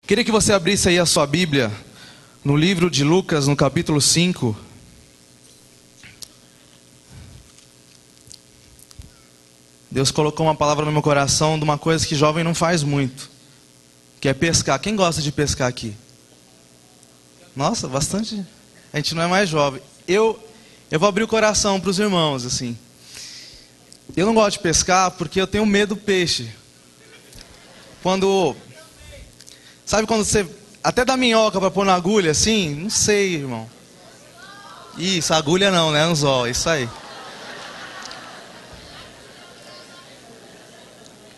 Queria que você abrisse aí a sua Bíblia no livro de Lucas, no capítulo 5. Deus colocou uma palavra no meu coração de uma coisa que jovem não faz muito, que é pescar. Quem gosta de pescar aqui? Nossa, bastante. A gente não é mais jovem. Eu vou abrir o coração para os irmãos, assim. Eu não gosto de pescar porque eu tenho medo do peixe. Sabe quando você até dá minhoca para pôr na agulha, assim? Não sei, irmão. Isso, agulha não, né? Anzol, isso aí.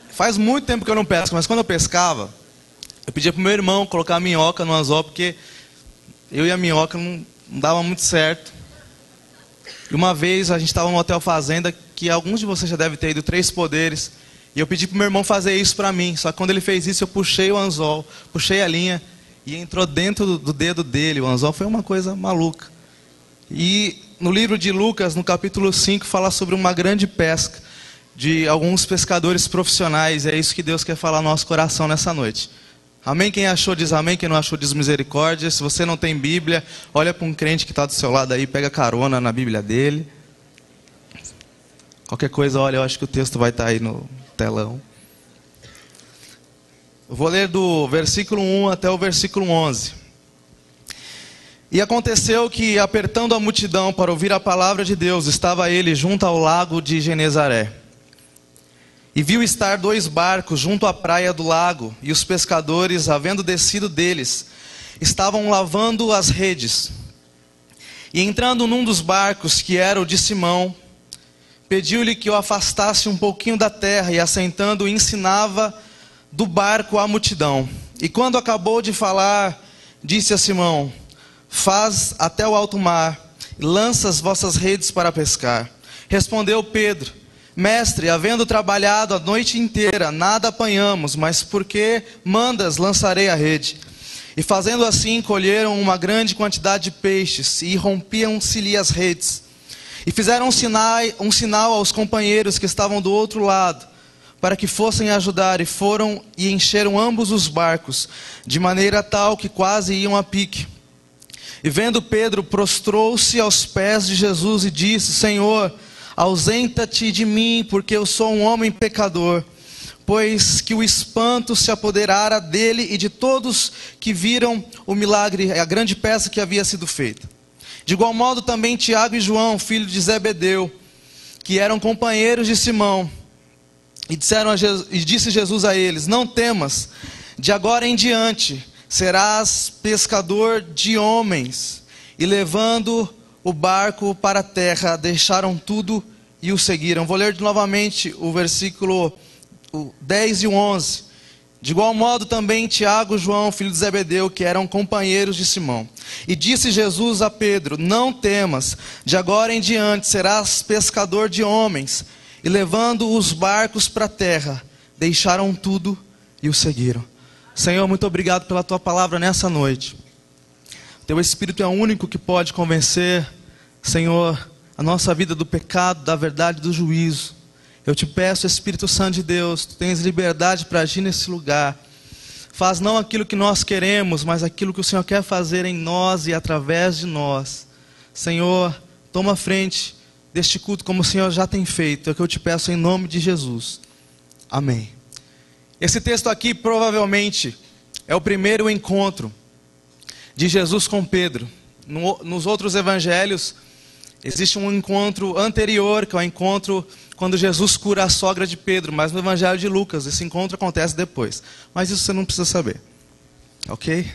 Faz muito tempo que eu não pesco, mas quando eu pescava, eu pedia pro meu irmão colocar a minhoca no anzol, porque eu e a minhoca não dava muito certo. E uma vez a gente estava no Hotel Fazenda, que alguns de vocês já devem ter ido, Três Poderes, e eu pedi pro meu irmão fazer isso para mim. Só que quando ele fez isso, eu puxei o anzol, puxei a linha e entrou dentro do dedo dele. O anzol foi uma coisa maluca. E no livro de Lucas, no capítulo 5, fala sobre uma grande pesca de alguns pescadores profissionais. É isso que Deus quer falar no nosso coração nessa noite. Amém? Quem achou diz amém, quem não achou diz misericórdia. Se você não tem Bíblia, olha para um crente que está do seu lado aí, pega carona na Bíblia dele. Qualquer coisa, olha, eu acho que o texto vai estar aí no telão. Eu vou ler do versículo 1 até o versículo 11. E aconteceu que, apertando a multidão para ouvir a palavra de Deus, estava ele junto ao lago de Genezaré. E viu estar 2 barcos junto à praia do lago, e os pescadores, havendo descido deles, estavam lavando as redes. E entrando num dos barcos, que era o de Simão, pediu-lhe que o afastasse um pouquinho da terra, e assentando ensinava do barco à multidão. E quando acabou de falar, disse a Simão: faz até o alto mar, e lança as vossas redes para pescar. Respondeu Pedro: Mestre, havendo trabalhado a noite inteira, nada apanhamos, mas porque mandas, lançarei a rede. E fazendo assim, colheram uma grande quantidade de peixes, e rompiam-se-lhe as redes. E fizeram um sinal aos companheiros que estavam do outro lado, para que fossem ajudar, e foram e encheram ambos os barcos, de maneira tal que quase iam a pique. E vendo Pedro, prostrou-se aos pés de Jesus e disse: Senhor, ausenta-te de mim, porque eu sou um homem pecador. Pois que o espanto se apoderara dele e de todos que viram o milagre, a grande peça que havia sido feita. De igual modo também Tiago e João, filho de Zebedeu, que eram companheiros de Simão, e disse Jesus a eles: não temas, de agora em diante serás pescador de homens. E levando o barco para a terra, deixaram tudo e o seguiram. Vou ler novamente o versículo 10 e o 11. De igual modo também Tiago e João, filho de Zebedeu, que eram companheiros de Simão. E disse Jesus a Pedro: não temas, de agora em diante serás pescador de homens. E levando os barcos para a terra, deixaram tudo e o seguiram. Senhor, muito obrigado pela tua palavra nessa noite. Teu Espírito é o único que pode convencer, Senhor, a nossa vida do pecado, da verdade, do juízo. Eu te peço, Espírito Santo de Deus, tu tens liberdade para agir nesse lugar. Faz não aquilo que nós queremos, mas aquilo que o Senhor quer fazer em nós e através de nós. Senhor, toma a frente deste culto como o Senhor já tem feito. É o que eu te peço em nome de Jesus. Amém. Esse texto aqui provavelmente é o primeiro encontro de Jesus com Pedro. Nos outros evangelhos existe um encontro anterior, que é o encontro quando Jesus cura a sogra de Pedro. Mas no evangelho de Lucas esse encontro acontece depois. Mas isso você não precisa saber, ok?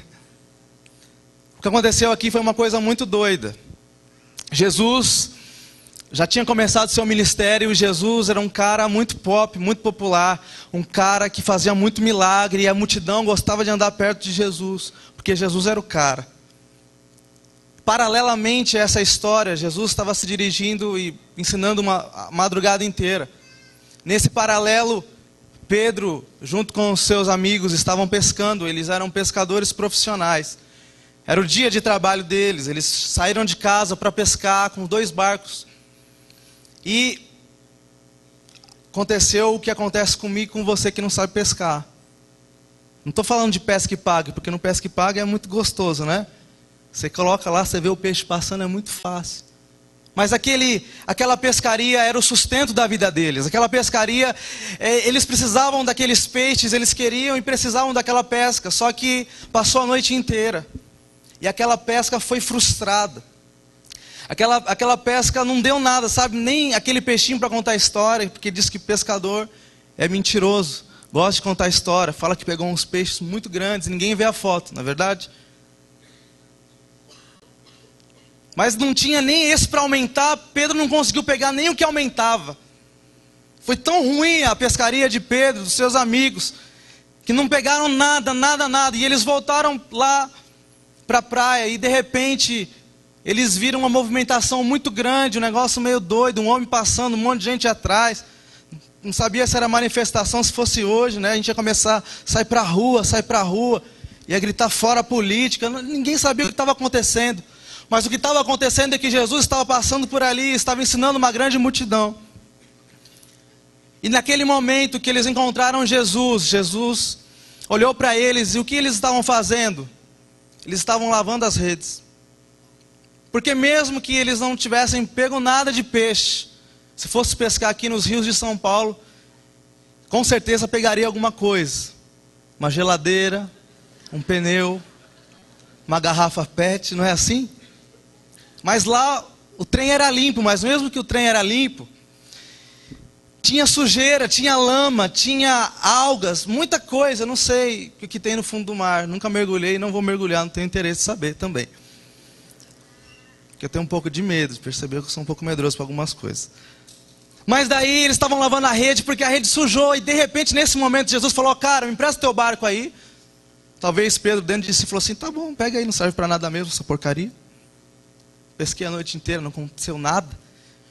O que aconteceu aqui foi uma coisa muito doida. Jesus já tinha começado seu ministério, e Jesus era um cara muito pop, muito popular, um cara que fazia muito milagre, e a multidão gostava de andar perto de Jesus, porque Jesus era o cara. Paralelamente a essa história, Jesus estava se dirigindo e ensinando uma madrugada inteira. Nesse paralelo, Pedro, junto com os seus amigos, estavam pescando. Eles eram pescadores profissionais. Era o dia de trabalho deles. Eles saíram de casa para pescar com 2 barcos. E aconteceu o que acontece comigo e com você que não sabe pescar. Não estou falando de pesca e pague, porque no pesca e pague é muito gostoso, né? Você coloca lá, você vê o peixe passando, é muito fácil. Mas aquela pescaria era o sustento da vida deles. Aquela pescaria, eles precisavam daqueles peixes, eles queriam e precisavam daquela pesca. Só que passou a noite inteira. E aquela pesca foi frustrada. Aquela pesca não deu nada, sabe? Nem aquele peixinho para contar a história, porque diz que pescador é mentiroso. Gosta de contar a história, fala que pegou uns peixes muito grandes, ninguém vê a foto, não é verdade? Mas não tinha nem esse para aumentar, Pedro não conseguiu pegar nem o que aumentava. Foi tão ruim a pescaria de Pedro, dos seus amigos, que não pegaram nada. E eles voltaram lá para a praia e de repente eles viram uma movimentação muito grande, um negócio meio doido, um homem passando, um monte de gente atrás. Não sabia se era manifestação, se fosse hoje, né? A gente ia começar a sair para a rua, ia gritar fora a política, ninguém sabia o que estava acontecendo. Mas o que estava acontecendo é que Jesus estava passando por ali, estava ensinando uma grande multidão. E naquele momento que eles encontraram Jesus, Jesus olhou para eles e o que eles estavam fazendo? Eles estavam lavando as redes. Porque mesmo que eles não tivessem pego nada de peixe, se fosse pescar aqui nos rios de São Paulo, com certeza pegaria alguma coisa. Uma geladeira, um pneu, uma garrafa PET, não é assim? Mas lá o trem era limpo, mas mesmo que o trem era limpo, tinha sujeira, tinha lama, tinha algas, muita coisa, não sei o que tem no fundo do mar. Nunca mergulhei, não vou mergulhar, não tenho interesse em saber também. Porque eu tenho um pouco de medo, de perceber que eu sou um pouco medroso para algumas coisas. Mas daí eles estavam lavando a rede, porque a rede sujou, e de repente nesse momento Jesus falou: cara, me empresta teu barco aí. Talvez Pedro dentro de si falou assim: tá bom, pega aí, não serve para nada mesmo essa porcaria. Pesquei a noite inteira, não aconteceu nada.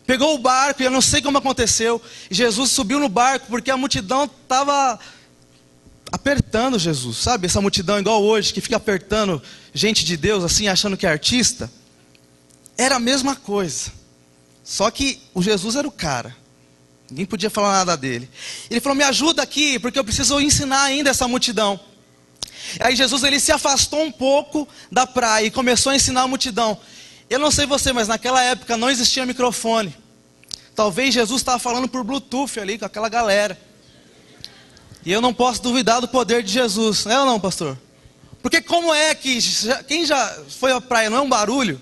Pegou o barco e eu não sei como aconteceu. E Jesus subiu no barco porque a multidão estava apertando Jesus. Sabe essa multidão igual hoje, que fica apertando gente de Deus assim, achando que é artista? Era a mesma coisa. Só que o Jesus era o cara. Ninguém podia falar nada dele. Ele falou: me ajuda aqui, porque eu preciso ensinar ainda essa multidão. Aí Jesus ele se afastou um pouco da praia e começou a ensinar a multidão. Eu não sei você, mas naquela época não existia microfone. Talvez Jesus estava falando por Bluetooth ali com aquela galera. E eu não posso duvidar do poder de Jesus. É ou não, pastor? Porque como é que... Quem já foi à praia, não é um barulho?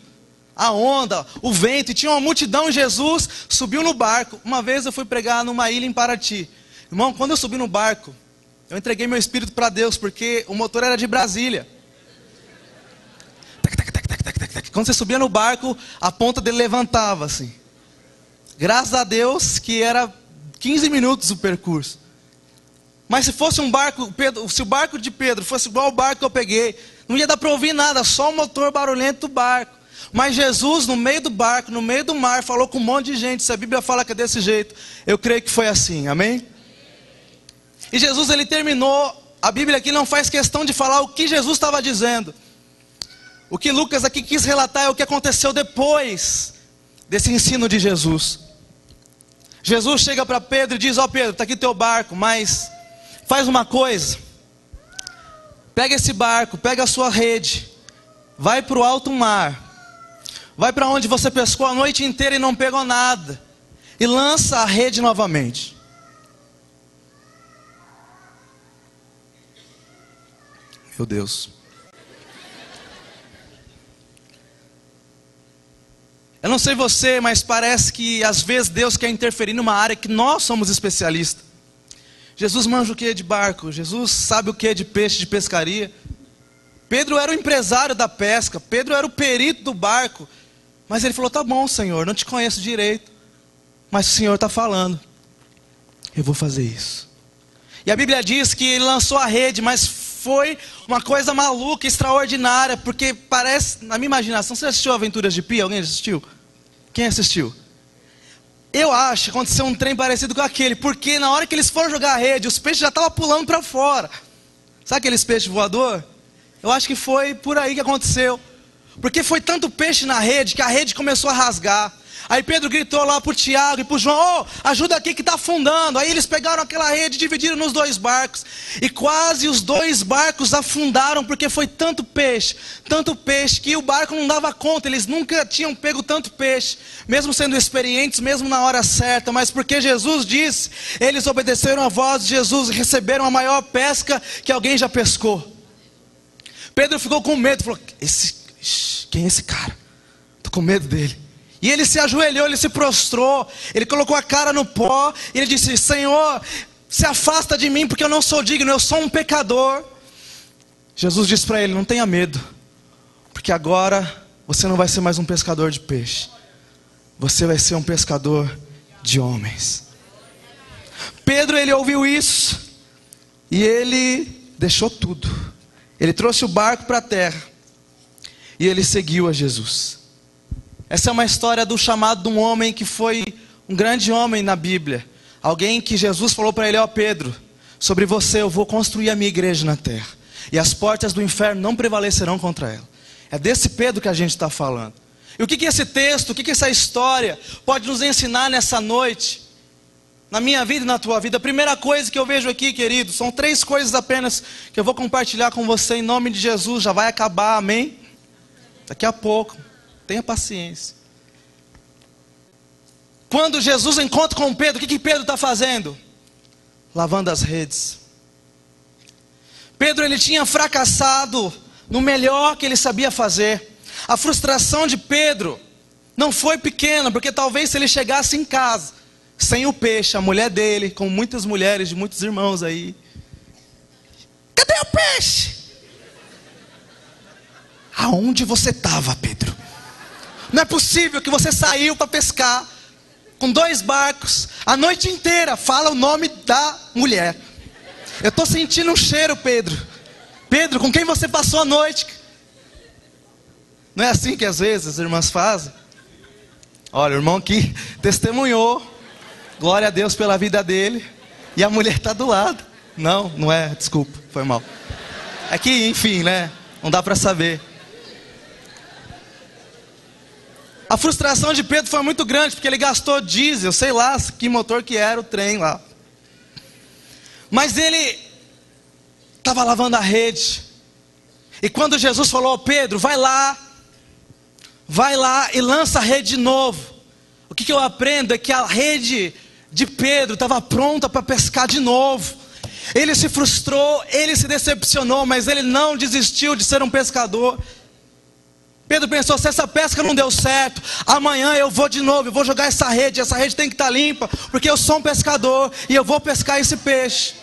A onda, o vento, e tinha uma multidão, e Jesus subiu no barco. Uma vez eu fui pregar numa ilha em Paraty. Irmão, quando eu subi no barco, eu entreguei meu espírito para Deus, porque o motor era de Brasília. Quando você subia no barco, a ponta dele levantava assim. Graças a Deus que era 15 minutos o percurso. Mas se fosse um barco, se o barco de Pedro fosse igual ao barco que eu peguei, não ia dar para ouvir nada, só o motor barulhento do barco. Mas Jesus, no meio do barco, no meio do mar, falou com um monte de gente. Se a Bíblia fala que é desse jeito, eu creio que foi assim, amém? E Jesus, ele terminou, a Bíblia aqui não faz questão de falar o que Jesus estava dizendo. O que Lucas aqui quis relatar é o que aconteceu depois desse ensino de Jesus. Jesus chega para Pedro e diz: ó Pedro, está aqui teu barco, mas faz uma coisa. Pega esse barco, pega a sua rede, vai para o alto mar. Vai para onde você pescou a noite inteira e não pegou nada. E lança a rede novamente. Meu Deus. Eu não sei você, mas parece que às vezes Deus quer interferir numa área que nós somos especialistas. Jesus manja o que é de barco, Jesus sabe o que é de peixe, de pescaria. Pedro era o empresário da pesca, Pedro era o perito do barco. Mas ele falou: tá bom, Senhor, não te conheço direito, mas o Senhor está falando, eu vou fazer isso. E a Bíblia diz que ele lançou a rede, mas foi uma coisa maluca, extraordinária, porque parece, na minha imaginação, você assistiu Aventuras de Pi? Alguém assistiu? Quem assistiu? Eu acho que aconteceu um trem parecido com aquele, porque na hora que eles foram jogar a rede, os peixes já estavam pulando para fora. Sabe aqueles peixes voador? Eu acho que foi por aí que aconteceu. Porque foi tanto peixe na rede, que a rede começou a rasgar. Aí Pedro gritou lá para o Tiago e para o João: ajuda aqui que está afundando. Aí eles pegaram aquela rede e dividiram nos 2 barcos. E quase os 2 barcos afundaram, porque foi tanto peixe, que o barco não dava conta. Eles nunca tinham pego tanto peixe, mesmo sendo experientes, mesmo na hora certa. Mas porque Jesus disse, eles obedeceram a voz de Jesus e receberam a maior pesca que alguém já pescou. Pedro ficou com medo, falou: quem é esse cara? Estou com medo dele. E ele se ajoelhou, ele se prostrou, ele colocou a cara no pó, e ele disse: Senhor, se afasta de mim, porque eu não sou digno, eu sou um pecador. Jesus disse para ele: não tenha medo, porque agora você não vai ser mais um pescador de peixe, você vai ser um pescador de homens. Pedro, ele ouviu isso, e ele deixou tudo. Ele trouxe o barco para a terra, e ele seguiu a Jesus. Essa é uma história do chamado de um homem que foi um grande homem na Bíblia. Alguém que Jesus falou para ele: ó Pedro, sobre você eu vou construir a minha igreja na terra, e as portas do inferno não prevalecerão contra ela. É desse Pedro que a gente está falando. E o que esse texto, o que essa história pode nos ensinar nessa noite? Na minha vida e na tua vida. A primeira coisa que eu vejo aqui, querido, são 3 coisas apenas que eu vou compartilhar com você em nome de Jesus. Já vai acabar, amém? Daqui a pouco. Tenha paciência. Quando Jesus encontra com Pedro, o que Pedro está fazendo? Lavando as redes. Pedro, ele tinha fracassado no melhor que ele sabia fazer. A frustração de Pedro não foi pequena, porque talvez se ele chegasse em casa, sem o peixe, a mulher dele, com muitas mulheres de muitos irmãos aí: cadê o peixe? Aonde você estava, Pedro? Não é possível que você saiu para pescar com 2 barcos a noite inteira. Fala o nome da mulher. Eu estou sentindo um cheiro, Pedro. Pedro, com quem você passou a noite? Não é assim que às vezes as irmãs fazem? Olha, o irmão aqui testemunhou. Glória a Deus pela vida dele. E a mulher está do lado. Não, não é, desculpa, foi mal. É que, enfim, né? Não dá para saber. A frustração de Pedro foi muito grande, porque ele gastou diesel, sei lá que motor que era o trem lá. Mas ele estava lavando a rede. E quando Jesus falou: Pedro, vai lá e lança a rede de novo. O que eu aprendo é que a rede de Pedro estava pronta para pescar de novo. Ele se frustrou, ele se decepcionou, mas ele não desistiu de ser um pescador. Pedro pensou: se essa pesca não deu certo, amanhã eu vou de novo, eu vou jogar essa rede tem que estar limpa, porque eu sou um pescador e eu vou pescar esse peixe.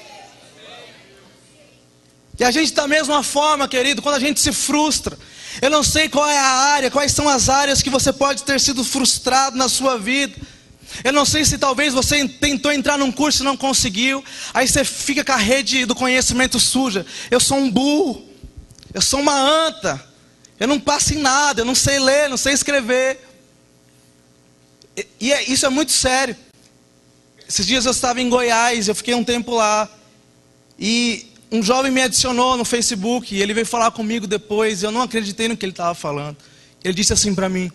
E a gente da mesma forma, querido, quando a gente se frustra, eu não sei qual é a área, quais são as áreas que você pode ter sido frustrado na sua vida. Eu não sei se talvez você tentou entrar num curso e não conseguiu, aí você fica com a rede do conhecimento suja. Eu sou um burro, eu sou uma anta, eu não passo em nada, eu não sei ler, não sei escrever. Isso é muito sério. Esses dias eu estava em Goiás, eu fiquei um tempo lá, e um jovem me adicionou no Facebook, e ele veio falar comigo depois, e eu não acreditei no que ele estava falando. Ele disse assim para mim: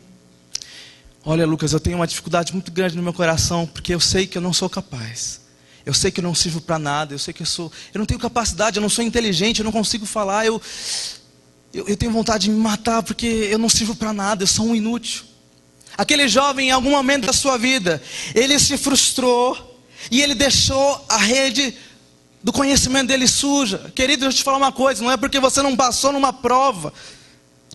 olha, Lucas, eu tenho uma dificuldade muito grande no meu coração, porque eu sei que eu não sou capaz. Eu sei que eu não sirvo para nada, eu sei que eu não tenho capacidade, eu não sou inteligente, eu não consigo falar, eu tenho vontade de me matar, porque eu não sirvo para nada, eu sou um inútil. Aquele jovem, em algum momento da sua vida, ele se frustrou, e ele deixou a rede do conhecimento dele suja. Querido, deixa eu te falar uma coisa: não é porque você não passou numa prova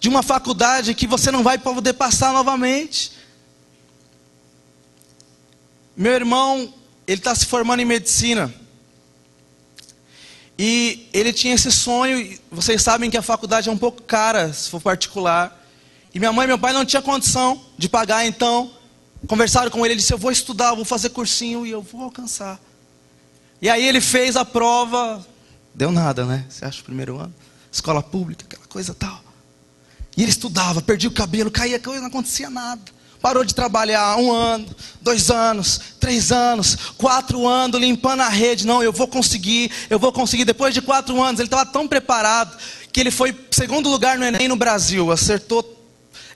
de uma faculdade que você não vai poder passar novamente. Meu irmão, ele está se formando em medicina, e ele tinha esse sonho. Vocês sabem que a faculdade é um pouco cara, se for particular, e minha mãe e meu pai não tinham condição de pagar. Então conversaram com ele, ele disse: eu vou estudar, eu vou fazer cursinho e eu vou alcançar. E aí ele fez a prova, deu nada, né? Você acha, o primeiro ano, escola pública, aquela coisa tal. E ele estudava, perdia o cabelo, caía, não acontecia nada. Parou de trabalhar 1 ano, 2 anos, 3 anos, 4 anos, limpando a rede. Não, eu vou conseguir. Depois de 4 anos, ele estava tão preparado, que ele foi 2º lugar no Enem no Brasil, acertou.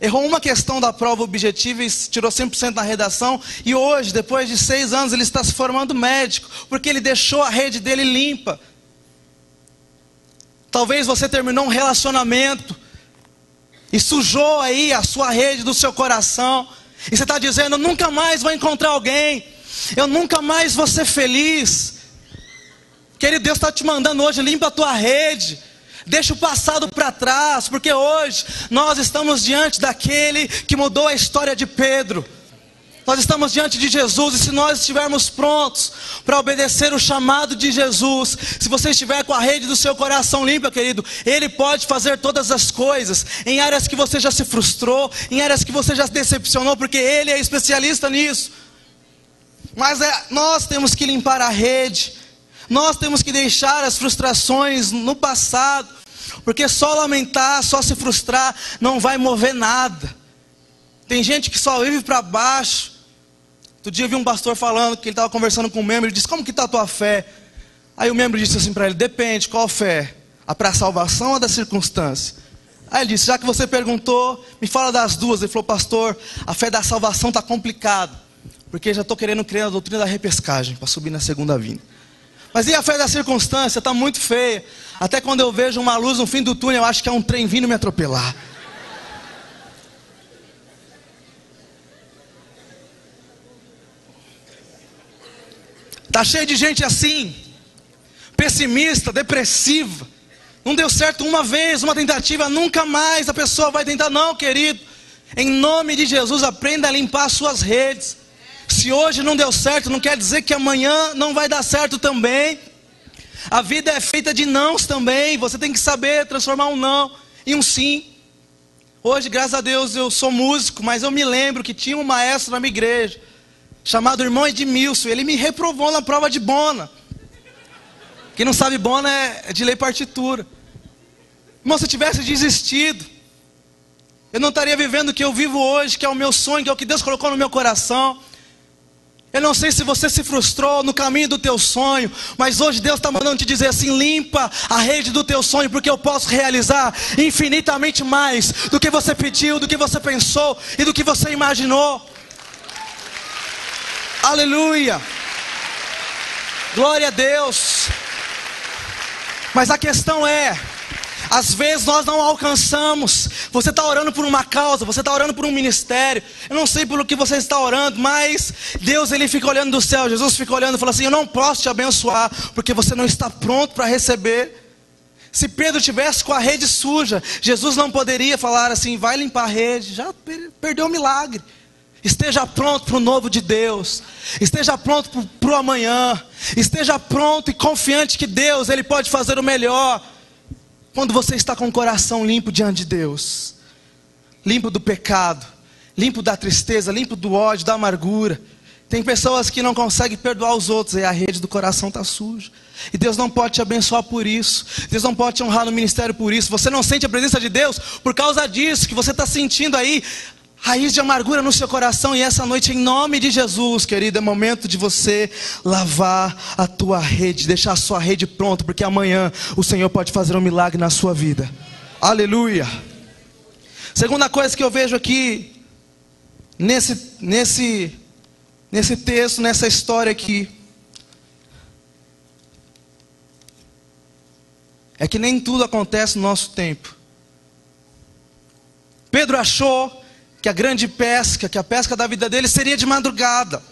Errou uma questão da prova objetiva e tirou 100% na redação. E hoje, depois de 6 anos, ele está se formando médico, porque ele deixou a rede dele limpa. Talvez você terminou um relacionamento e sujou aí a sua rede do seu coração. E você está dizendo, eu nunca mais vou encontrar alguém. Eu nunca mais vou ser feliz. Querido, Deus está te mandando hoje, limpa a tua rede. Deixa o passado para trás, porque hoje nós estamos diante daquele que mudou a história de Pedro. Nós estamos diante de Jesus, e se nós estivermos prontos para obedecer o chamado de Jesus, se você estiver com a rede do seu coração limpa, querido, Ele pode fazer todas as coisas, em áreas que você já se frustrou, em áreas que você já se decepcionou, porque Ele é especialista nisso. Mas nós temos que limpar a rede, nós temos que deixar as frustrações no passado, porque só lamentar, só se frustrar, não vai mover nada. Tem gente que só vive para baixo. Outro dia eu vi um pastor falando que ele estava conversando com um membro, ele disse, como que está a tua fé? Aí o membro disse assim para ele, depende, qual fé? A para a salvação ou da circunstância? Aí ele disse, já que você perguntou, me fala das duas. Ele falou, pastor, a fé da salvação está complicada, porque já estou querendo crer na doutrina da repescagem, para subir na segunda vinda. Mas e a fé da circunstância? Está muito feia. Até quando eu vejo uma luz no fim do túnel, eu acho que é um trem vindo me atropelar. Está cheio de gente assim, pessimista, depressiva. Não deu certo uma vez, uma tentativa, nunca mais a pessoa vai tentar. Não, querido, em nome de Jesus, aprenda a limpar as suas redes. Se hoje não deu certo, não quer dizer que amanhã não vai dar certo também. A vida é feita de nãos também. Você tem que saber transformar um não em um sim. Hoje, graças a Deus, eu sou músico, mas eu me lembro que tinha um maestro na minha igreja, chamado irmão Edmilson. Ele me reprovou na prova de bona. Quem não sabe bona é de ler partitura. Irmão, se eu tivesse desistido, eu não estaria vivendo o que eu vivo hoje, que é o meu sonho, que é o que Deus colocou no meu coração. Eu não sei se você se frustrou no caminho do teu sonho, mas hoje Deus está mandando te dizer assim, limpa a rede do teu sonho, porque eu posso realizar infinitamente mais do que você pediu, do que você pensou e do que você imaginou. Aleluia, glória a Deus. Mas a questão é, às vezes nós não alcançamos. Você está orando por uma causa, você está orando por um ministério, eu não sei pelo que você está orando, mas Deus, Ele fica olhando do céu, Jesus fica olhando e fala assim, eu não posso te abençoar, porque você não está pronto para receber. Se Pedro tivesse com a rede suja, Jesus não poderia falar assim, vai limpar a rede, já perdeu o milagre. Esteja pronto para o novo de Deus. Esteja pronto para o amanhã. Esteja pronto e confiante que Deus, Ele pode fazer o melhor. Quando você está com o coração limpo diante de Deus, limpo do pecado, limpo da tristeza, limpo do ódio, da amargura. Tem pessoas que não conseguem perdoar os outros, e a rede do coração está suja. E Deus não pode te abençoar por isso. Deus não pode te honrar no ministério por isso. Você não sente a presença de Deus por causa disso, que você está sentindo aí raiz de amargura no seu coração. E essa noite, em nome de Jesus, querido, é momento de você lavar a tua rede, deixar a sua rede pronta, porque amanhã o Senhor pode fazer um milagre na sua vida. Aleluia. Segunda coisa que eu vejo aqui nesse texto, nessa história aqui, é que nem tudo acontece no nosso tempo. Pedro achou que a grande pesca, que a pesca da vida dele seria de madrugada.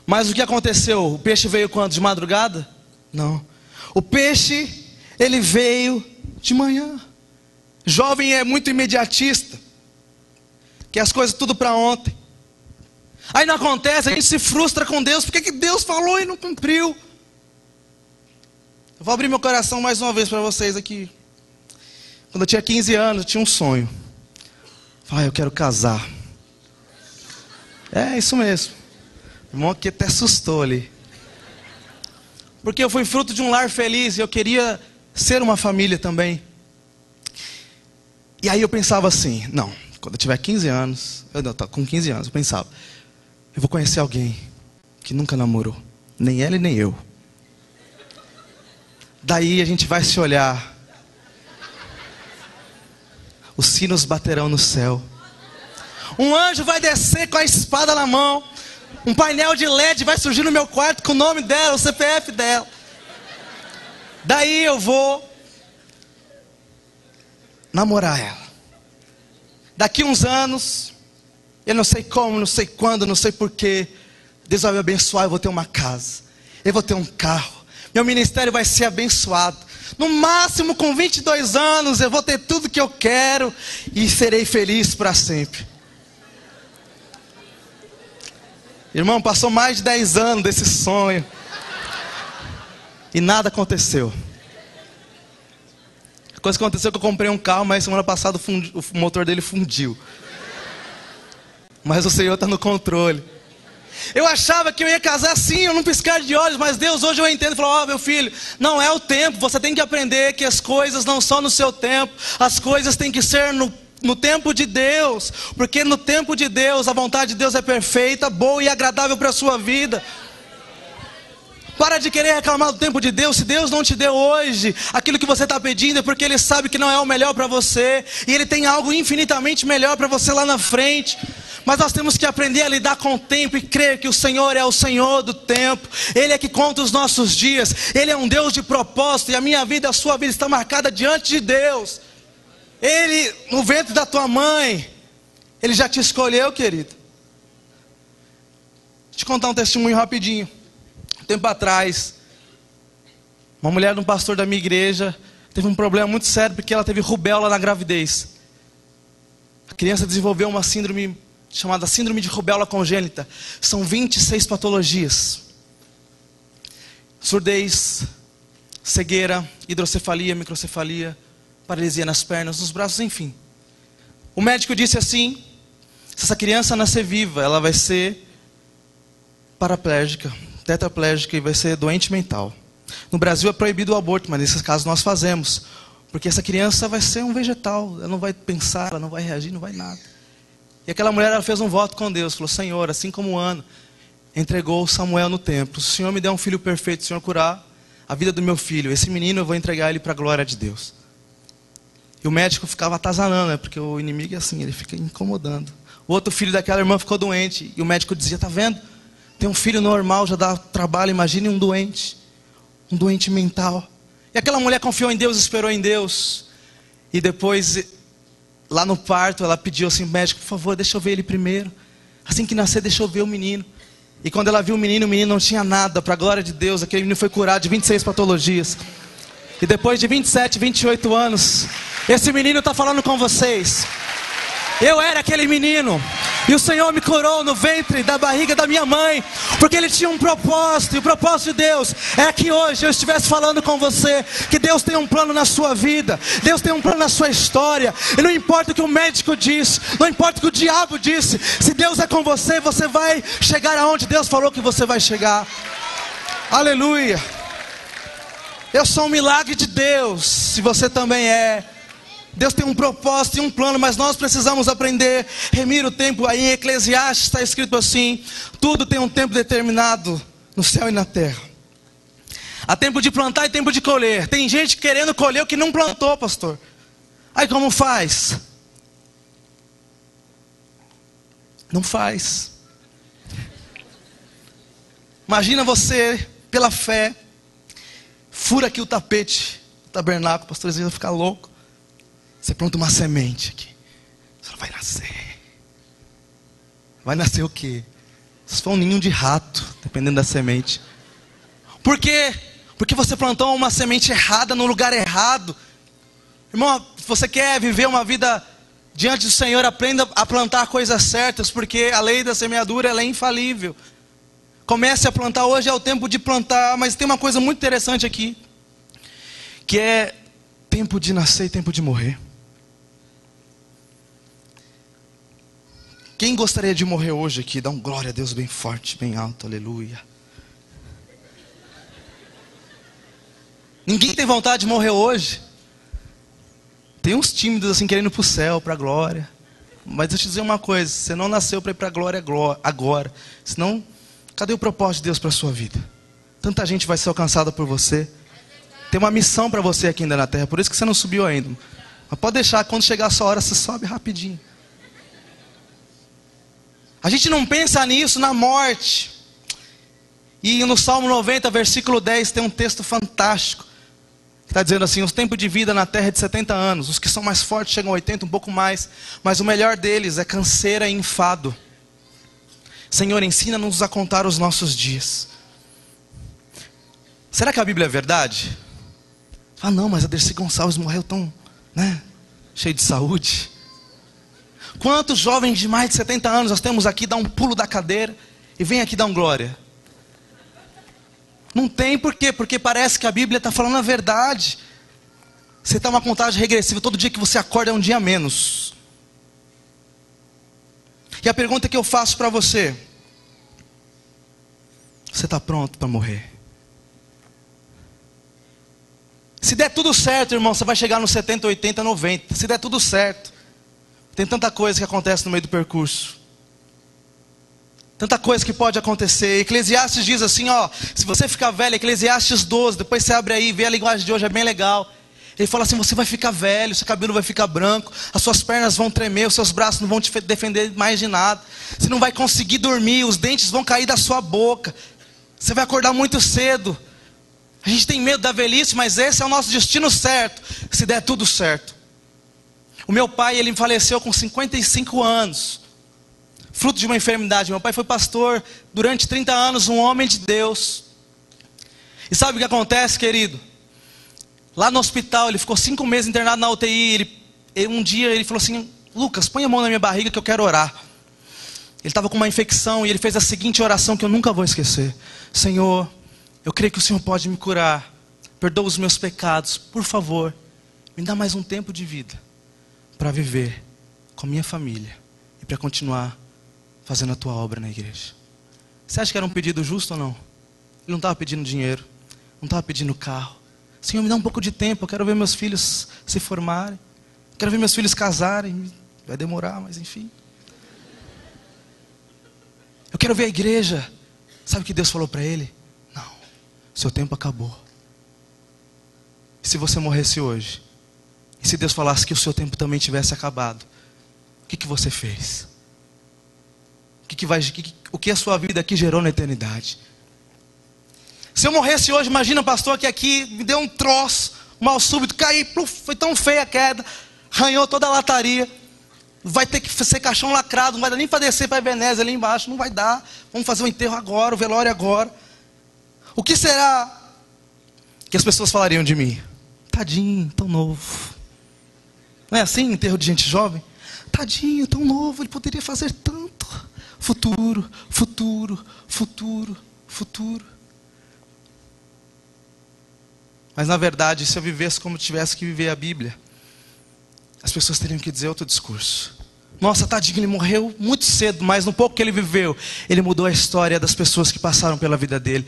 Mas o que aconteceu? O peixe veio quando? De madrugada? Não. O peixe, ele veio de manhã. Jovem é muito imediatista, quer as coisas tudo para ontem. Aí não acontece, a gente se frustra com Deus, porque que Deus falou e não cumpriu. Eu vou abrir meu coração mais uma vez para vocês aqui. Quando eu tinha 15 anos, eu tinha um sonho. Eu quero casar. É isso mesmo. O irmão aqui até assustou ali. Porque eu fui fruto de um lar feliz e eu queria ser uma família também. E aí eu pensava assim, não, quando eu tiver 15 anos, com 15 anos, eu pensava, eu vou conhecer alguém que nunca namorou, nem ela e nem eu. Daí a gente vai se olhar. os sinos baterão no céu. Um anjo vai descer com a espada na mão. Um painel de LED vai surgir no meu quarto com o nome dela, o CPF dela. Daí eu vou namorar ela. Daqui uns anos, eu não sei como, não sei quando, não sei porquê, Deus vai me abençoar, eu vou ter uma casa, eu vou ter um carro, meu ministério vai ser abençoado. No máximo com 22 anos eu vou ter tudo que eu quero e serei feliz para sempre. Irmão, passou mais de 10 anos desse sonho e nada aconteceu. A coisa que aconteceu é que eu comprei um carro, mas semana passada o motor dele fundiu. Mas o Senhor está no controle. Eu achava que eu ia casar assim, eu não piscar de olhos, mas Deus hoje eu entendo e falou: meu filho, não é o tempo, você tem que aprender que as coisas não são no seu tempo, as coisas têm que ser no tempo de Deus, porque no tempo de Deus, a vontade de Deus é perfeita, boa e agradável para a sua vida. Para de querer reclamar do tempo de Deus. Se Deus não te deu hoje aquilo que você está pedindo, é porque Ele sabe que não é o melhor para você, e Ele tem algo infinitamente melhor para você lá na frente. Mas nós temos que aprender a lidar com o tempo e crer que o Senhor é o Senhor do tempo. Ele é que conta os nossos dias. Ele é um Deus de propósito, e a minha vida, a sua vida está marcada diante de Deus. Ele, no ventre da tua mãe, Ele já te escolheu, querido. Vou te contar um testemunho rapidinho. Um tempo atrás, uma mulher de um pastor da minha igreja teve um problema muito sério, porque ela teve rubéola na gravidez. A criança desenvolveu uma síndrome chamada síndrome de rubéola congênita. São 26 patologias: surdez, cegueira, hidrocefalia, microcefalia, paralisia nas pernas, nos braços, enfim. O médico disse assim: se essa criança nascer viva, ela vai ser paraplégica, tetraplégica, e vai ser doente mental. No Brasil é proibido o aborto, mas nesses casos nós fazemos, porque essa criança vai ser um vegetal, ela não vai pensar, ela não vai reagir, não vai nada. E aquela mulher, ela fez um voto com Deus, falou: Senhor, assim como Ana entregou Samuel no templo, se o Senhor me der um filho perfeito, se o Senhor curar a vida do meu filho, esse menino eu vou entregar ele para a glória de Deus. E o médico ficava atazanando, né? Porque o inimigo é assim, ele fica incomodando. O outro filho daquela irmã ficou doente, e o médico dizia: tá vendo? Tem um filho normal, já dá trabalho, imagine um doente mental. E aquela mulher confiou em Deus, esperou em Deus. E depois, lá no parto, ela pediu assim: médico, por favor, deixa eu ver ele primeiro. Assim que nascer, deixa eu ver o menino. E quando ela viu o menino não tinha nada, para a glória de Deus. Aquele menino foi curado de 26 patologias. E depois de 27, 28 anos, esse menino está falando com vocês. Eu era aquele menino, e o Senhor me curou no ventre da barriga da minha mãe, porque Ele tinha um propósito, e o propósito de Deus é que hoje eu estivesse falando com você, que Deus tem um plano na sua vida, Deus tem um plano na sua história, e não importa o que o médico disse, não importa o que o diabo disse, se Deus é com você, você vai chegar aonde Deus falou que você vai chegar. Aleluia. Eu sou um milagre de Deus, se você também é. Deus tem um propósito e um plano, mas nós precisamos aprender a remir o tempo. Aí em Eclesiastes está escrito assim: tudo tem um tempo determinado no céu e na terra. Há tempo de plantar e tempo de colher. Tem gente querendo colher o que não plantou, pastor. Aí como faz? Não faz. Imagina você, pela fé, fura aqui o tapete do tabernáculo, pastor Ezequiel vai ficar louco. Você planta uma semente aqui, ela vai nascer. Vai nascer o quê? Se for um ninho de rato, dependendo da semente. Por quê? Porque você plantou uma semente errada no lugar errado. Irmão, se você quer viver uma vida diante do Senhor, aprenda a plantar coisas certas, porque a lei da semeadura ela é infalível. Comece a plantar, hoje é o tempo de plantar, mas tem uma coisa muito interessante aqui, que é tempo de nascer e tempo de morrer. Quem gostaria de morrer hoje aqui? Dá um glória a Deus bem forte, bem alto, aleluia. Ninguém tem vontade de morrer hoje. Tem uns tímidos assim querendo ir para o céu, para a glória. Mas deixa eu te dizer uma coisa: você não nasceu para ir para a glória agora. Senão, cadê o propósito de Deus para a sua vida? Tanta gente vai ser alcançada por você. Tem uma missão para você aqui ainda na terra, por isso que você não subiu ainda. Mas pode deixar, quando chegar a sua hora, você sobe rapidinho. A gente não pensa nisso, na morte. E no Salmo 90, versículo 10, tem um texto fantástico. Que está dizendo assim: os tempos de vida na terra é de 70 anos. Os que são mais fortes chegam a 80, um pouco mais. Mas o melhor deles é canseira e enfado. Senhor, ensina-nos a contar os nossos dias. Será que a Bíblia é verdade? Ah não, mas a Dercy Gonçalves morreu tão, cheio de saúde. Quantos jovens de mais de 70 anos nós temos aqui, dá um pulo da cadeira e vem aqui dar um glória? Não tem, por quê? Porque parece que a Bíblia está falando a verdade. Você está uma contagem regressiva, todo dia que você acorda é um dia a menos. E a pergunta que eu faço para você: você está pronto para morrer? Se der tudo certo, irmão, você vai chegar nos 70, 80, 90. Se der tudo certo. Tem tanta coisa que acontece no meio do percurso. Tanta coisa que pode acontecer. Eclesiastes diz assim, se você ficar velho, Eclesiastes 12, depois você abre aí, vê a linguagem de hoje, é bem legal. Ele fala assim: você vai ficar velho, seu cabelo vai ficar branco, as suas pernas vão tremer, os seus braços não vão te defender mais de nada. Você não vai conseguir dormir, os dentes vão cair da sua boca. Você vai acordar muito cedo. A gente tem medo da velhice, mas esse é o nosso destino certo, se der tudo certo. O meu pai, ele faleceu com 55 anos, fruto de uma enfermidade. Meu pai foi pastor durante 30 anos, um homem de Deus. E sabe o que acontece, querido? Lá no hospital, ele ficou 5 meses internado na UTI. Um dia ele falou assim: Lucas, põe a mão na minha barriga que eu quero orar. Ele estava com uma infecção e ele fez a seguinte oração que eu nunca vou esquecer: Senhor, eu creio que o Senhor pode me curar. Perdoa os meus pecados. Por favor, me dá mais um tempo de vida para viver com a minha família e para continuar fazendo a tua obra na igreja. Você acha que era um pedido justo ou não? Ele não estava pedindo dinheiro, não estava pedindo carro. Senhor, me dá um pouco de tempo, eu quero ver meus filhos se formarem, quero ver meus filhos casarem. Vai demorar, mas enfim. Eu quero ver a igreja. Sabe o que Deus falou para ele? Não, seu tempo acabou. E se você morresse hoje? E se Deus falasse que o seu tempo também tivesse acabado? O que você fez? O que a sua vida aqui gerou na eternidade? Se eu morresse hoje, imagina, pastor, que aqui me deu um troço, um mal súbito, caí, foi tão feia a queda, arranhou toda a lataria. Vai ter que ser caixão lacrado, não vai dar nem para descer para a Ebenezer ali embaixo, não vai dar. Vamos fazer o enterro agora, o velório agora. O que será que as pessoas falariam de mim? Tadinho, tão novo. Não é assim, enterro de gente jovem? Tadinho, tão novo, ele poderia fazer tanto. Futuro, futuro, futuro, futuro. Mas na verdade, se eu vivesse como tivesse que viver a Bíblia, as pessoas teriam que dizer outro discurso. Nossa, tadinho, ele morreu muito cedo, mas no pouco que ele viveu, ele mudou a história das pessoas que passaram pela vida dele.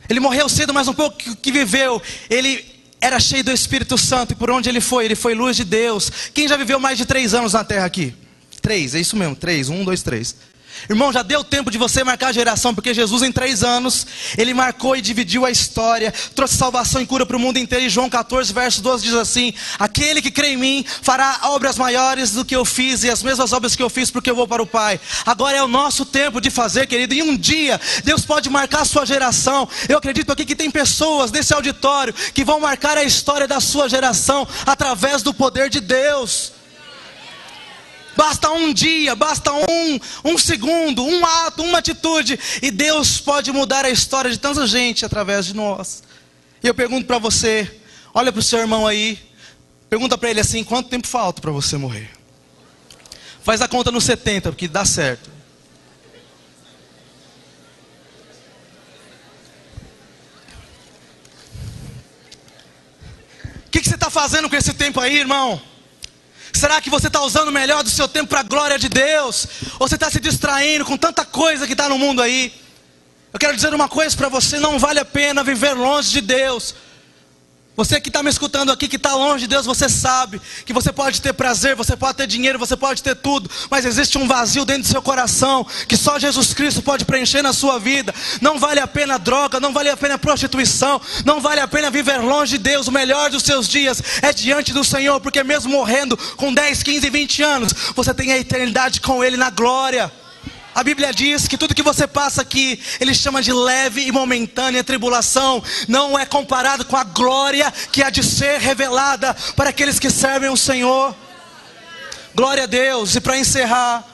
Ele morreu cedo, mas no pouco que viveu, ele era cheio do Espírito Santo. E por onde ele foi luz de Deus. Quem já viveu mais de 3 anos na terra aqui? 3, é isso mesmo, 3, 1, 2, 3. Irmão, já deu tempo de você marcar a geração, porque Jesus em 3 anos, ele marcou e dividiu a história, trouxe salvação e cura para o mundo inteiro. E João 14, verso 12 diz assim: aquele que crê em mim fará obras maiores do que eu fiz, e as mesmas obras que eu fiz, porque eu vou para o Pai. Agora é o nosso tempo de fazer, querido, e um dia Deus pode marcar a sua geração. Eu acredito aqui que tem pessoas nesse auditório que vão marcar a história da sua geração através do poder de Deus. Basta um dia, basta um segundo, um ato, uma atitude, e Deus pode mudar a história de tanta gente através de nós. E eu pergunto para você, olha para o seu irmão aí, pergunta para ele assim: quanto tempo falta para você morrer? Faz a conta nos 70, porque dá certo. O que você está fazendo com esse tempo aí, irmão? Será que você está usando o melhor do seu tempo para a glória de Deus? Ou você está se distraindo com tanta coisa que está no mundo aí? Eu quero dizer uma coisa para você: não vale a pena viver longe de Deus. Você que está me escutando aqui, que está longe de Deus, você sabe que você pode ter prazer, você pode ter dinheiro, você pode ter tudo, mas existe um vazio dentro do seu coração, que só Jesus Cristo pode preencher na sua vida. Não vale a pena droga, não vale a pena prostituição, não vale a pena viver longe de Deus. O melhor dos seus dias é diante do Senhor, porque mesmo morrendo com 10, 15, 20 anos, você tem a eternidade com Ele na glória. A Bíblia diz que tudo que você passa aqui, Ele chama de leve e momentânea tribulação. Não é comparado com a glória que há de ser revelada para aqueles que servem o Senhor. Glória a Deus. E para encerrar,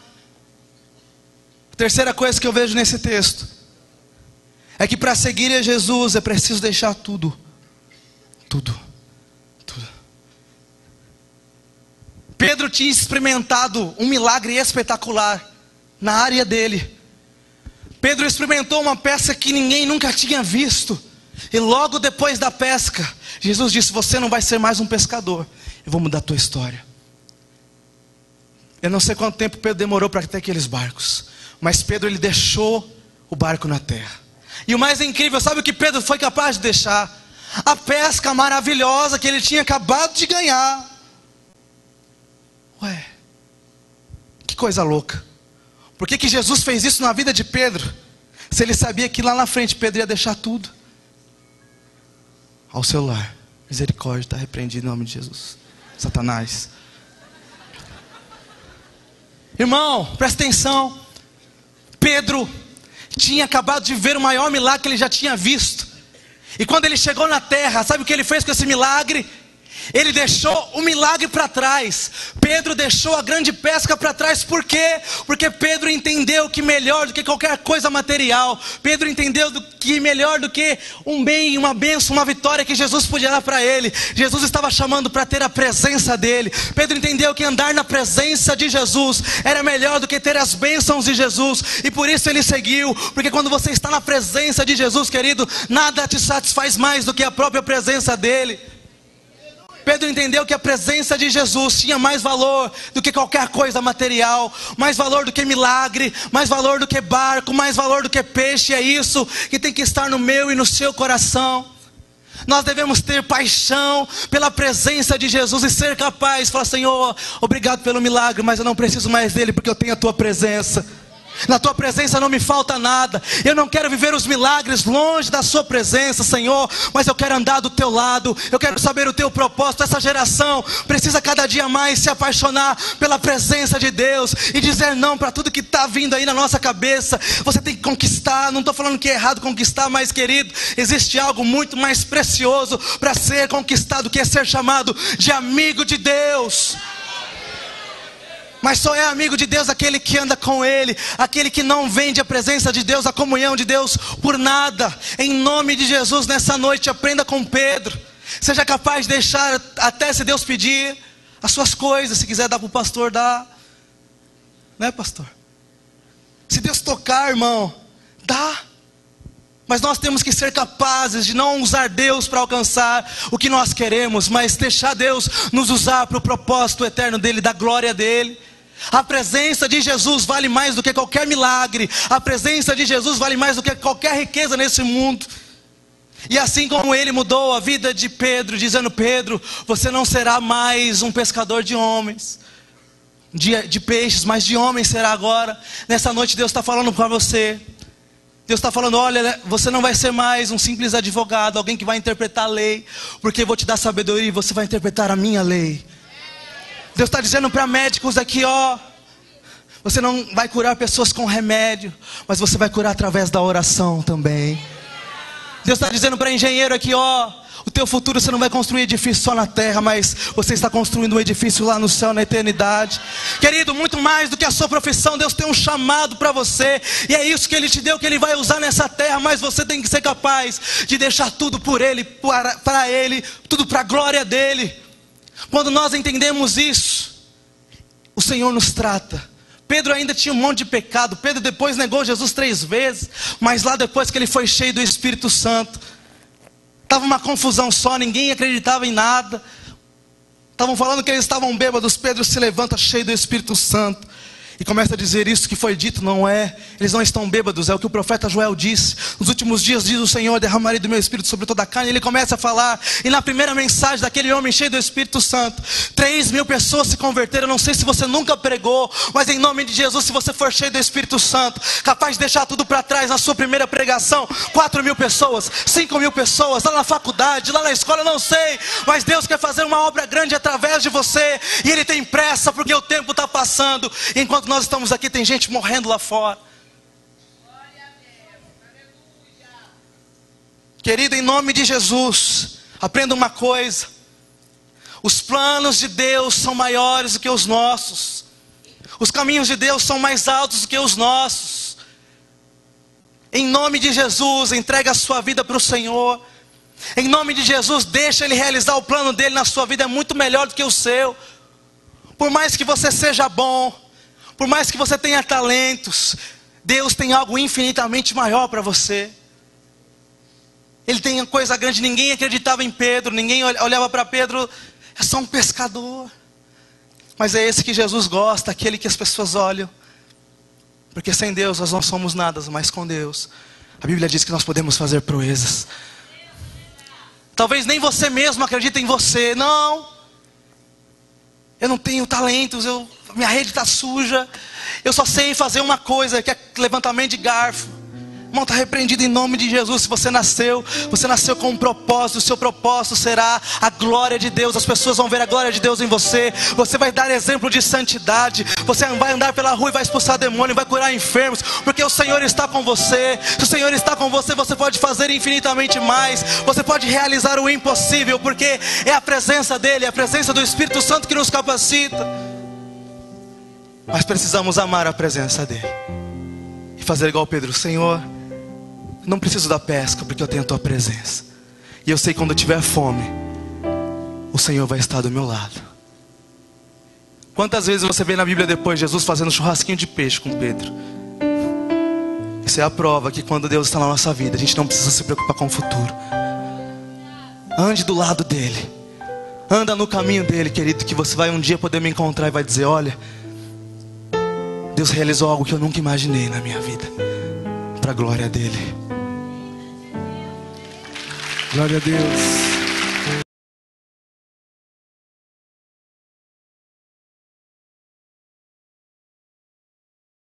a terceira coisa que eu vejo nesse texto é que para seguir a Jesus é preciso deixar tudo. Tudo. Pedro tinha experimentado um milagre espetacular na área dele. Pedro experimentou uma pesca que ninguém nunca tinha visto. E logo depois da pesca, Jesus disse: você não vai ser mais um pescador, eu vou mudar a tua história. Eu não sei quanto tempo Pedro demorou para ter aqueles barcos, mas Pedro, ele deixou o barco na terra. E o mais incrível, sabe o que Pedro foi capaz de deixar? A pesca maravilhosa que ele tinha acabado de ganhar. Ué, que coisa louca. Por que Jesus fez isso na vida de Pedro? Se ele sabia que lá na frente Pedro ia deixar tudo. Ao seu lar, misericórdia, está repreendido em nome de Jesus. Satanás. Irmão, presta atenção. Pedro tinha acabado de ver o maior milagre que ele já tinha visto. E quando ele chegou na terra, sabe o que ele fez com esse milagre? Ele deixou o milagre para trás. Pedro deixou a grande pesca para trás. Por quê? Porque Pedro entendeu que melhor do que qualquer coisa material, Pedro entendeu que melhor do que um bem, uma bênção, uma vitória que Jesus podia dar para ele, Jesus estava chamando para ter a presença dele. Pedro entendeu que andar na presença de Jesus era melhor do que ter as bênçãos de Jesus. E por isso ele seguiu. Porque quando você está na presença de Jesus, querido, nada te satisfaz mais do que a própria presença dele. Pedro entendeu que a presença de Jesus tinha mais valor do que qualquer coisa material, mais valor do que milagre, mais valor do que barco, mais valor do que peixe. É isso que tem que estar no meu e no seu coração. Nós devemos ter paixão pela presença de Jesus e ser capaz de falar: Senhor, obrigado pelo milagre, mas eu não preciso mais dele porque eu tenho a tua presença. Na tua presença não me falta nada. Eu não quero viver os milagres longe da sua presença, Senhor, mas eu quero andar do teu lado. Eu quero saber o teu propósito. Essa geração precisa cada dia mais se apaixonar pela presença de Deus e dizer não para tudo que está vindo aí na nossa cabeça. Você tem que conquistar. Não estou falando que é errado conquistar, mas querido, existe algo muito mais precioso para ser conquistado, que é ser chamado de amigo de Deus. Mas só é amigo de Deus aquele que anda com Ele, aquele que não vende a presença de Deus, a comunhão de Deus por nada. Em nome de Jesus, nessa noite, aprenda com Pedro. Seja capaz de deixar, até se Deus pedir, as suas coisas. Se quiser dar para o pastor, dá. Né, pastor? Se Deus tocar, irmão, dá. Mas nós temos que ser capazes de não usar Deus para alcançar o que nós queremos, mas deixar Deus nos usar para o propósito eterno dEle, da glória dEle. A presença de Jesus vale mais do que qualquer milagre. A presença de Jesus vale mais do que qualquer riqueza nesse mundo. E assim como Ele mudou a vida de Pedro, dizendo: Pedro, você não será mais um pescador de homens, de peixes, mas de homens será agora. Nessa noite Deus está falando para você. Deus está falando: olha, você não vai ser mais um simples advogado, alguém que vai interpretar a lei, porque eu vou te dar sabedoria e você vai interpretar a minha lei. Deus está dizendo para médicos aqui: ó, você não vai curar pessoas com remédio, mas você vai curar através da oração também. Deus está dizendo para engenheiro aqui: ó, o teu futuro você não vai construir edifício só na terra, mas você está construindo um edifício lá no céu, na eternidade. Querido, muito mais do que a sua profissão, Deus tem um chamado para você, e é isso que Ele te deu, que Ele vai usar nessa terra. Mas você tem que ser capaz de deixar tudo por Ele, para Ele, tudo para a glória dEle. Quando nós entendemos isso, o Senhor nos trata. Pedro ainda tinha um monte de pecado. Pedro depois negou Jesus 3 vezes, mas lá depois que ele foi cheio do Espírito Santo, estava uma confusão só, ninguém acreditava em nada. Estavam falando que eles estavam bêbados. Pedro se levanta cheio do Espírito Santo E começa a dizer: isso que foi dito não é, eles não estão bêbados, é o que o profeta Joel disse. Nos últimos dias, diz o Senhor, derramarei do meu Espírito sobre toda a carne. Ele começa a falar, e na primeira mensagem daquele homem cheio do Espírito Santo, 3.000 pessoas se converteram. Eu não sei se você nunca pregou, mas em nome de Jesus, se você for cheio do Espírito Santo, capaz de deixar tudo para trás na sua primeira pregação, 4.000 pessoas, 5.000 pessoas, lá na faculdade, lá na escola, eu não sei, mas Deus quer fazer uma obra grande através de você, e Ele tem pressa, porque o tempo está passando. Enquanto nós estamos aqui, tem gente morrendo lá fora. Querido, em nome de Jesus, aprenda uma coisa: os planos de Deus são maiores do que os nossos. Os caminhos de Deus são mais altos do que os nossos. Em nome de Jesus, entrega a sua vida para o Senhor. Em nome de Jesus, deixa Ele realizar o plano dEle na sua vida. É muito melhor do que o seu. Por mais que você seja bom, por mais que você tenha talentos, Deus tem algo infinitamente maior para você. Ele tem uma coisa grande. Ninguém acreditava em Pedro, ninguém olhava para Pedro, é só um pescador. Mas é esse que Jesus gosta, aquele que as pessoas olham. Porque sem Deus nós não somos nada, mas com Deus a Bíblia diz que nós podemos fazer proezas. Talvez nem você mesmo acredite em você. Não, eu não tenho talentos, minha rede está suja, eu só sei fazer uma coisa, que é levantamento de garfo. Irmão, está repreendido em nome de Jesus. Se você nasceu com um propósito. O seu propósito será a glória de Deus. As pessoas vão ver a glória de Deus em você. Você vai dar exemplo de santidade. Você vai andar pela rua e vai expulsar demônio, vai curar enfermos, porque o Senhor está com você. Se o Senhor está com você, você pode fazer infinitamente mais. Você pode realizar o impossível, porque é a presença dEle, é a presença do Espírito Santo que nos capacita. Mas precisamos amar a presença dEle e fazer igual Pedro: Senhor, não preciso da pesca, porque eu tenho a tua presença. E eu sei que quando eu tiver fome, o Senhor vai estar do meu lado. Quantas vezes você vê na Bíblia depois Jesus fazendo churrasquinho de peixe com Pedro? Isso é a prova que quando Deus está na nossa vida, a gente não precisa se preocupar com o futuro. Ande do lado dEle, anda no caminho dEle, querido, que você vai um dia poder me encontrar e vai dizer: olha, Deus realizou algo que eu nunca imaginei na minha vida, para a glória dEle. Glória a Deus.